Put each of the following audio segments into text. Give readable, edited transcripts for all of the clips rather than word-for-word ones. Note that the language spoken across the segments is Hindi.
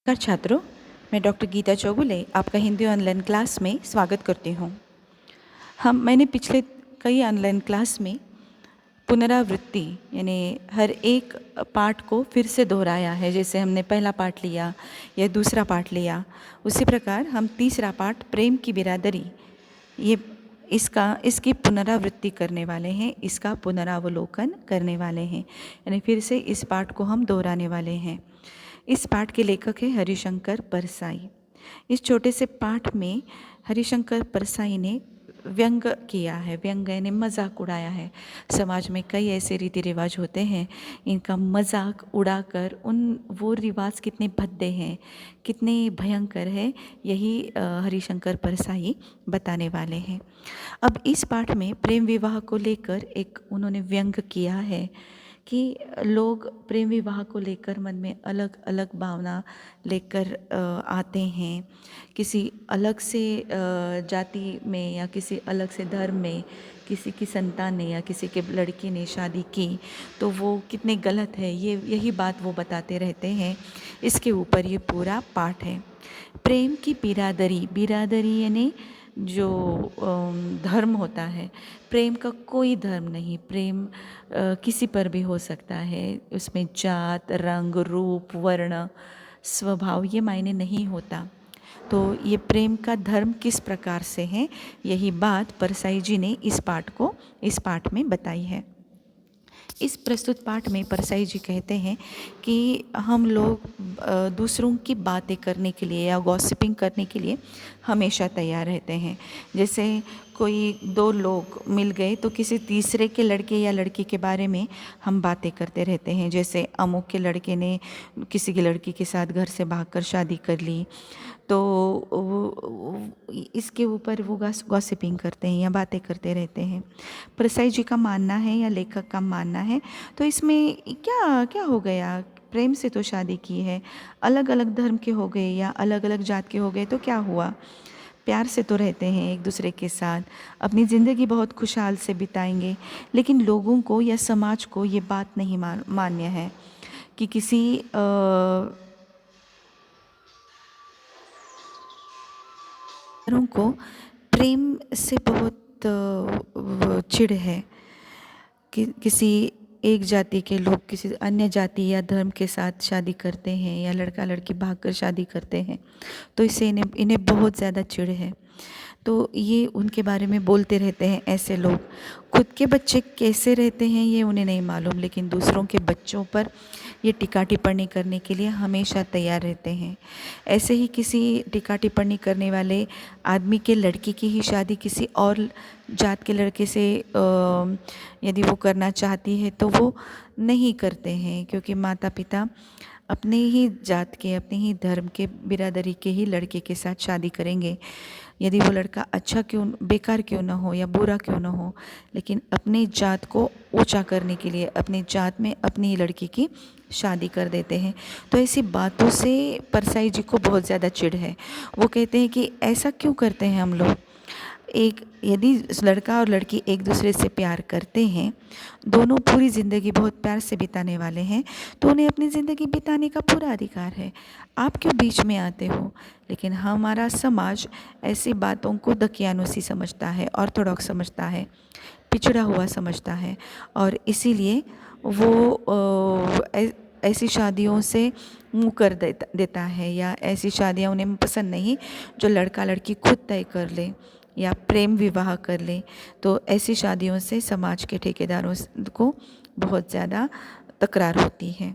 नमस्कार छात्रों, मैं डॉक्टर गीता चौगुले आपका हिंदी ऑनलाइन क्लास में स्वागत करती हूँ। मैंने पिछले कई ऑनलाइन क्लास में पुनरावृत्ति यानी हर एक पाठ को फिर से दोहराया है। जैसे हमने पहला पाठ लिया या दूसरा पाठ लिया, उसी प्रकार हम तीसरा पाठ प्रेम की बिरादरी ये इसकी पुनरावृत्ति करने वाले हैं, इसका पुनरावलोकन करने वाले हैं। यानी फिर से इस पाठ को हम दोहराने वाले हैं। इस पाठ के लेखक है हरिशंकर परसाई। इस छोटे से पाठ में हरिशंकर परसाई ने व्यंग किया है। व्यंग यानी मजाक उड़ाया है। समाज में कई ऐसे रीति रिवाज होते हैं, इनका मजाक उड़ाकर वो रिवाज कितने भद्दे हैं, कितने भयंकर है, यही हरिशंकर परसाई बताने वाले हैं। अब इस पाठ में प्रेम विवाह को लेकर एक उन्होंने व्यंग किया है कि लोग प्रेम विवाह को लेकर मन में अलग अलग भावना लेकर आते हैं। किसी अलग से जाति में या किसी अलग से धर्म में किसी की संतान ने या किसी के लड़की ने शादी की तो वो कितने गलत है, यही बात वो बताते रहते हैं। इसके ऊपर ये पूरा पाठ है। प्रेम की बिरादरी यानी जो धर्म होता है। प्रेम का कोई धर्म नहीं। प्रेम किसी पर भी हो सकता है। उसमें जात, रंग, रूप, वर्ण, स्वभाव ये मायने नहीं होता। तो ये प्रेम का धर्म किस प्रकार से है, यही बात परसाई जी ने इस पाठ में बताई है। इस प्रस्तुत पाठ में परसाई जी कहते हैं कि हम लोग दूसरों की बातें करने के लिए या गॉसिपिंग करने के लिए हमेशा तैयार रहते हैं। जैसे कोई दो लोग मिल गए तो किसी तीसरे के लड़के या लड़की के बारे में हम बातें करते रहते हैं। जैसे अमुक के लड़के ने किसी की लड़की के साथ घर से भागकर शादी कर ली, तो इसके ऊपर वो गॉसिपिंग करते हैं या बातें करते रहते हैं। परसाई जी का मानना है या लेखक का मानना है, तो इसमें क्या क्या हो गया, प्रेम से तो शादी की है, अलग अलग धर्म के हो गए या अलग अलग जात के हो गए तो क्या हुआ, प्यार से तो रहते हैं एक दूसरे के साथ, अपनी ज़िंदगी बहुत खुशहाल से बिताएंगे। लेकिन लोगों को या समाज को ये बात नहीं मान्य है कि किसी को प्रेम से बहुत चिढ़ है कि किसी एक जाति के लोग किसी अन्य जाति या धर्म के साथ शादी करते हैं या लड़का लड़की भागकर शादी करते हैं, तो इससे इन्हें बहुत ज़्यादा चिढ़ है। तो ये उनके बारे में बोलते रहते हैं ऐसे लोग। खुद के बच्चे कैसे रहते हैं ये उन्हें नहीं मालूम, लेकिन दूसरों के बच्चों पर ये टीका टिप्पणी करने के लिए हमेशा तैयार रहते हैं। ऐसे ही किसी टीका टिप्पणी करने वाले आदमी के लड़की की ही शादी किसी और जात के लड़के से यदि वो करना चाहती है तो वो नहीं करते हैं, क्योंकि माता पिता अपने ही जात के, अपने ही धर्म के, बिरादरी के ही लड़के के साथ शादी करेंगे। यदि वो लड़का अच्छा बेकार क्यों ना हो या बुरा क्यों ना हो, लेकिन अपने जात को ऊंचा करने के लिए अपने जात में अपनी लड़की की शादी कर देते हैं। तो ऐसी बातों से परसाई जी को बहुत ज़्यादा चिढ़ है। वो कहते हैं कि ऐसा क्यों करते हैं हम लोग। यदि लड़का और लड़की एक दूसरे से प्यार करते हैं, दोनों पूरी ज़िंदगी बहुत प्यार से बिताने वाले हैं, तो उन्हें अपनी ज़िंदगी बिताने का पूरा अधिकार है। आप क्यों बीच में आते हो। लेकिन हमारा समाज ऐसी बातों को दकियानुसी समझता है, ऑर्थोडॉक्स समझता है, पिछड़ा हुआ समझता है, और इसीलिए वो ऐसी शादियों से मुँह कर देता है, या ऐसी शादियाँ उन्हें पसंद नहीं जो लड़का लड़की खुद तय कर ले या प्रेम विवाह कर ले। तो ऐसी शादियों से समाज के ठेकेदारों को बहुत ज़्यादा तकरार होती है।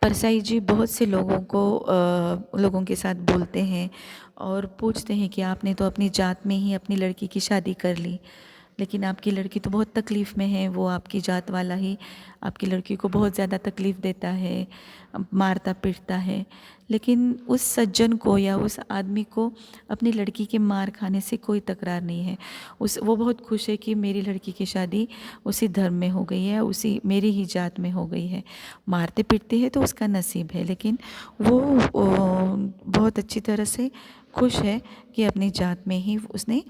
परसाई जी बहुत से लोगों के साथ बोलते हैं और पूछते हैं कि आपने तो अपनी जात में ही अपनी लड़की की शादी कर ली, लेकिन आपकी लड़की तो बहुत तकलीफ़ में है, वो आपकी जात वाला ही आपकी लड़की को बहुत ज़्यादा तकलीफ़ देता है, मारता पीटता है। लेकिन उस सज्जन को या उस आदमी को अपनी लड़की के मार खाने से कोई तकरार नहीं है। वो बहुत खुश है कि मेरी लड़की की शादी उसी धर्म में हो गई है, उसी मेरी ही जात में हो गई है। मारते पीटते हैं तो उसका नसीब है, लेकिन वो बहुत अच्छी तरह से खुश है कि अपनी जात में ही उसने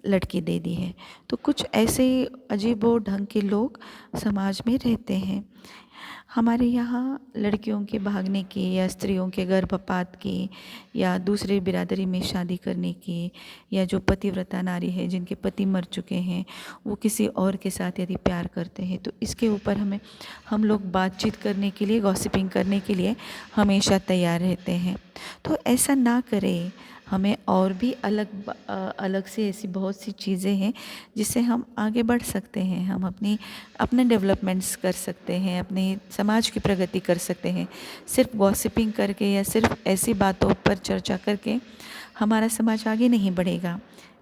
लड़की दे दी है। तो कुछ ऐसे अजीबो ढंग के लोग समाज में रहते हैं। हमारे यहाँ लड़कियों के भागने की या स्त्रियों के गर्भपात की या दूसरे बिरादरी में शादी करने की, या जो पतिव्रता नारी है जिनके पति मर चुके हैं वो किसी और के साथ यदि प्यार करते हैं, तो इसके ऊपर हम लोग बातचीत करने के लिए, गॉसिपिंग करने के लिए हमेशा तैयार रहते हैं। तो ऐसा ना करें। हमें और भी अलग से ऐसी बहुत सी चीज़ें हैं जिससे हम आगे बढ़ सकते हैं। हम अपने डेवलपमेंट्स कर सकते हैं, अपने समाज की प्रगति कर सकते हैं। सिर्फ गॉसिपिंग करके या सिर्फ ऐसी बातों पर चर्चा करके हमारा समाज आगे नहीं बढ़ेगा,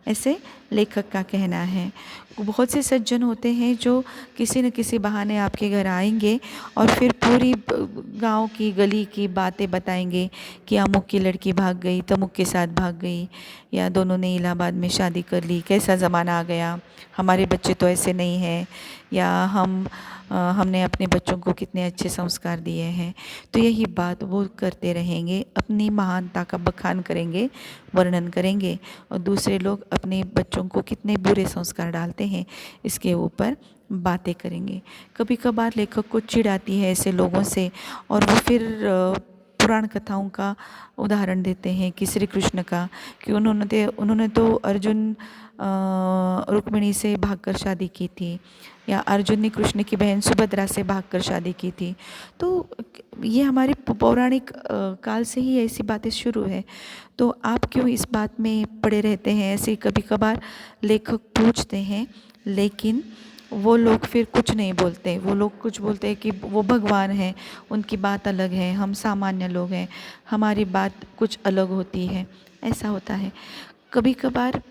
ऐसे लेखक का कहना है। बहुत से सज्जन होते हैं जो किसी न किसी बहाने आपके घर आएंगे और फिर पूरी गांव की, गली की बातें बताएंगे कि अमुक की लड़की भाग गई, तमुक के साथ भाग गई, या दोनों ने इलाहाबाद में शादी कर ली, कैसा ज़माना आ गया, हमारे बच्चे तो ऐसे नहीं हैं, या हमने अपने बच्चों को कितने अच्छे संस्कार दिए हैं। तो यही बात वो करते रहेंगे, अपनी महानता का बखान करेंगे, वर्णन करेंगे, और दूसरे लोग अपने बच्चों को कितने बुरे संस्कार डालते हैं इसके ऊपर बातें करेंगे। कभी कभार लेखक को चिढ़ आती है ऐसे लोगों से, और वो फिर पुराण कथाओं का उदाहरण देते हैं कि श्री कृष्ण का, कि उन्होंने तो अर्जुन रुक्मिणी से भागकर शादी की थी, या अर्जुन ने कृष्ण की बहन सुभद्रा से भागकर शादी की थी। तो ये हमारे पौराणिक काल से ही ऐसी बातें शुरू है। तो आप क्यों इस बात में पड़े रहते हैं, ऐसे कभी कभार लेखक पूछते हैं। लेकिन वो लोग फिर कुछ नहीं बोलते। वो लोग कुछ बोलते हैं कि वो भगवान हैं, उनकी बात अलग है, हम सामान्य लोग हैं, हमारी बात कुछ अलग होती है। ऐसा होता है कभी कभार।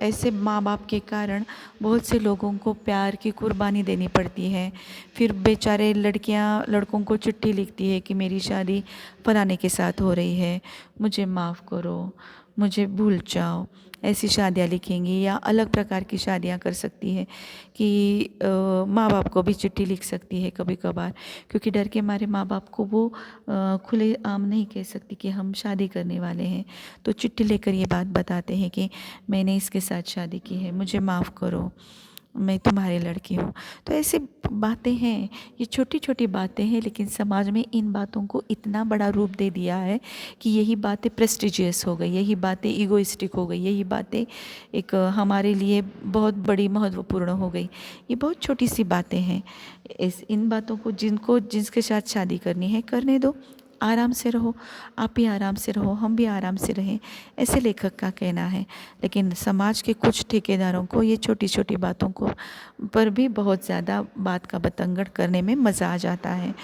ऐसे माँ बाप के कारण बहुत से लोगों को प्यार की कुर्बानी देनी पड़ती है। फिर बेचारे लड़कियाँ लड़कों को चिट्ठी लिखती है कि मेरी शादी फलाने के साथ हो रही है, मुझे माफ़ करो, मुझे भूल जाओ। ऐसी शादियाँ लिखेंगी, या अलग प्रकार की शादियाँ कर सकती है कि माँ बाप को भी चिट्ठी लिख सकती है कभी कभार, क्योंकि डर के मारे माँ बाप को वो खुले आम नहीं कह सकती कि हम शादी करने वाले हैं। तो चिट्ठी लेकर ये बात बताते हैं कि मैंने इसके साथ शादी की है, मुझे माफ़ करो, मैं तुम्हारी लड़की हूँ। तो ऐसी बातें हैं, ये छोटी छोटी बातें हैं, लेकिन समाज में इन बातों को इतना बड़ा रूप दे दिया है कि यही बातें प्रेस्टिजियस हो गई, यही बातें ईगोइस्टिक हो गई, यही बातें एक हमारे लिए बहुत बड़ी महत्वपूर्ण हो गई। ये बहुत छोटी सी बातें हैं। इन बातों को जिसके साथ शादी करनी है करने दो, आराम से रहो, आप भी आराम से रहो, हम भी आराम से रहें, ऐसे लेखक का कहना है। लेकिन समाज के कुछ ठेकेदारों को ये छोटी छोटी बातों को पर भी बहुत ज़्यादा बात का बतंगड़ करने में मज़ा आ जाता है।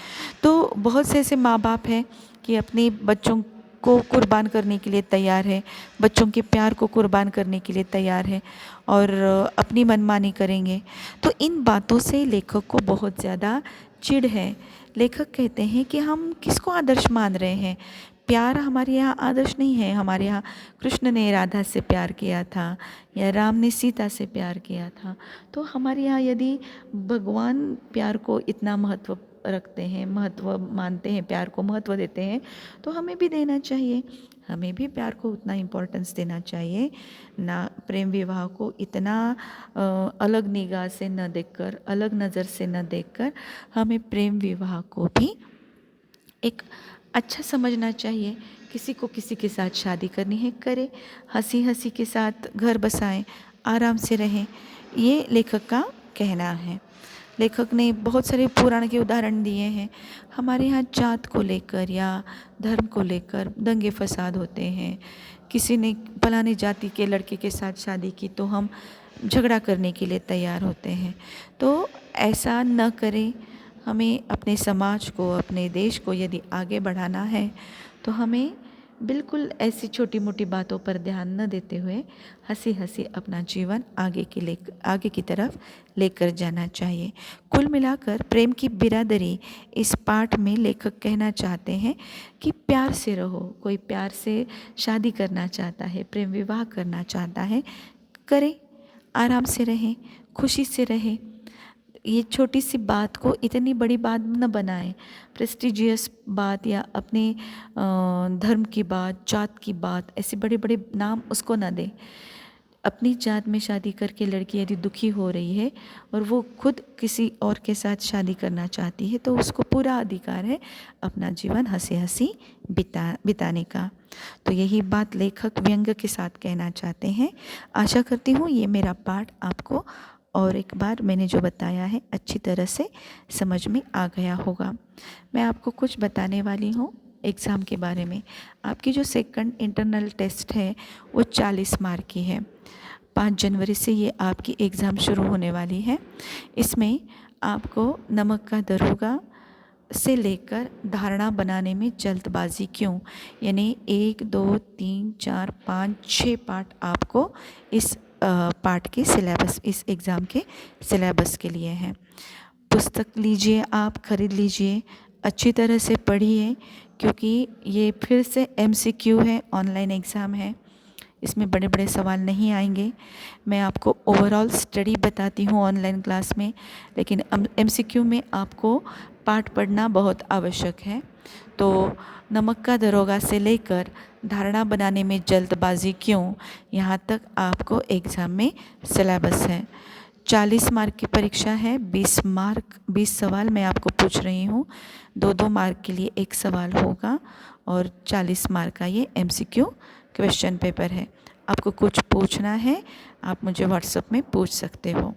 तो बहुत से ऐसे माँ बाप हैं कि अपने बच्चों को कुर्बान करने के लिए तैयार है, बच्चों के प्यार को कुर्बान करने के लिए तैयार है, और अपनी मनमानी करेंगे। तो इन बातों से लेखक को बहुत ज़्यादा चिढ़ है। लेखक कहते हैं कि हम किसको आदर्श मान रहे हैं। प्यार हमारे यहाँ आदर्श नहीं है। हमारे यहाँ कृष्ण ने राधा से प्यार किया था, या राम ने सीता से प्यार किया था। तो हमारे यहाँ यदि भगवान प्यार को इतना महत्व रखते हैं, महत्व मानते हैं, प्यार को महत्व देते हैं, तो हमें भी देना चाहिए। हमें भी प्यार को उतना इम्पोर्टेंस देना चाहिए ना। प्रेम विवाह को इतना अलग निगाह से न देखकर, अलग नज़र से न देखकर, हमें प्रेम विवाह को भी एक अच्छा समझना चाहिए। किसी को किसी के साथ शादी करनी है करे, हंसी हंसी के साथ घर बसाएं, आराम से रहें, ये लेखक का कहना है। लेखक ने बहुत सारे पुराण के उदाहरण दिए हैं। हमारे यहाँ जात को लेकर या धर्म को लेकर दंगे फसाद होते हैं। किसी ने फलाने जाति के लड़के के साथ शादी की तो हम झगड़ा करने के लिए तैयार होते हैं। तो ऐसा न करें। हमें अपने समाज को, अपने देश को यदि आगे बढ़ाना है तो हमें बिल्कुल ऐसी छोटी मोटी बातों पर ध्यान न देते हुए हंसी हंसी अपना जीवन आगे की तरफ लेकर जाना चाहिए। कुल मिलाकर प्रेम की बिरादरी इस पाठ में लेखक कहना चाहते हैं कि प्यार से रहो। कोई प्यार से शादी करना चाहता है, प्रेम विवाह करना चाहता है, करे, आराम से रहें, खुशी से रहें। ये छोटी सी बात को इतनी बड़ी बात न बनाएं। प्रेस्टिजियस बात या अपने धर्म की बात, जात की बात, ऐसे बड़े बड़े नाम उसको न दें। अपनी जात में शादी करके लड़की यदि दुखी हो रही है और वो खुद किसी और के साथ शादी करना चाहती है तो उसको पूरा अधिकार है अपना जीवन हंसी हंसी बिताने का। तो यही बात लेखक व्यंग्य के साथ कहना चाहते हैं। आशा करती हूँ ये मेरा पाठ आपको और एक बार मैंने जो बताया है अच्छी तरह से समझ में आ गया होगा। मैं आपको कुछ बताने वाली हूँ एग्ज़ाम के बारे में। आपकी जो सेकंड इंटरनल टेस्ट है वो 40 मार्क की है। 5 जनवरी से ये आपकी एग्ज़ाम शुरू होने वाली है। इसमें आपको नमक का दरोगा से लेकर धारणा बनाने में जल्दबाजी क्यों, यानी 1 2 3 4 5 6 पार्ट आपको इस पार्ट के सिलेबस, इस एग्ज़ाम के सिलेबस के लिए हैं। पुस्तक लीजिए, आप ख़रीद लीजिए, अच्छी तरह से पढ़िए क्योंकि ये फिर से MCQ है, ऑनलाइन एग्ज़ाम है, इसमें बड़े बड़े सवाल नहीं आएंगे। मैं आपको ओवरऑल स्टडी बताती हूँ ऑनलाइन क्लास में, लेकिन MCQ में आपको पाठ पढ़ना बहुत आवश्यक है। तो नमक का दरोगा से लेकर धारणा बनाने में जल्दबाजी क्यों, यहाँ तक आपको एग्ज़ाम में सिलेबस है। 40 मार्क की परीक्षा है, 20 सवाल मैं आपको पूछ रही हूँ। 2 मार्क के लिए एक सवाल होगा और 40 मार्क का ये MCQ क्वेश्चन पेपर है। आपको कुछ पूछना है आप मुझे व्हाट्सएप में पूछ सकते हो।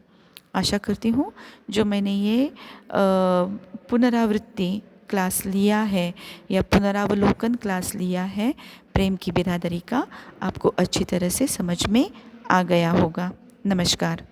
आशा करती हूँ जो मैंने ये पुनरावृत्ति क्लास लिया है या पुनरावलोकन क्लास लिया है प्रेम की बिरादरी का, आपको अच्छी तरह से समझ में आ गया होगा। नमस्कार।